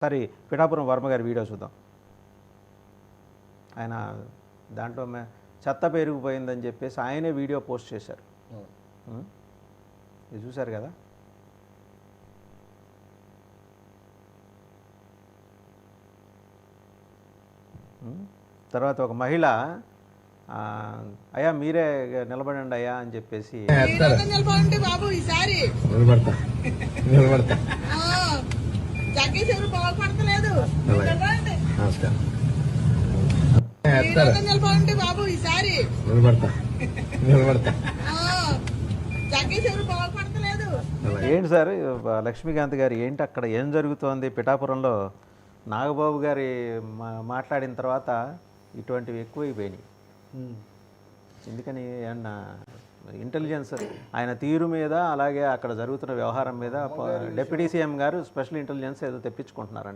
సరే పిఠాపురం వర్మ గారి వీడియో చూద్దాం. ఆయన దాంట్లో చెత్త పెరిగిపోయిందని చెప్పేసి ఆయనే వీడియో పోస్ట్ చేశారు. ఇది చూశారు కదా. తర్వాత ఒక మహిళ అయ్యా మీరే నిలబడండి అయ్యా అని చెప్పేసి ఏంటి సార్ లక్ష్మీకాంత్ గారు ఏంటి అక్కడ ఏం జరుగుతోంది పిఠాపురంలో? నాగబాబు గారి మాట్లాడిన తర్వాత ఇటువంటివి ఎక్కువైపోయినాయి. ఎందుకని ఏమన్నా ఇంటెలిజెన్స్ ఆయన తీరు మీద అలాగే అక్కడ జరుగుతున్న వ్యవహారం మీద డిప్యూటీ సీఎం గారు స్పెషల్ ఇంటెలిజెన్స్ ఏదో తెప్పించుకుంటున్నారంట.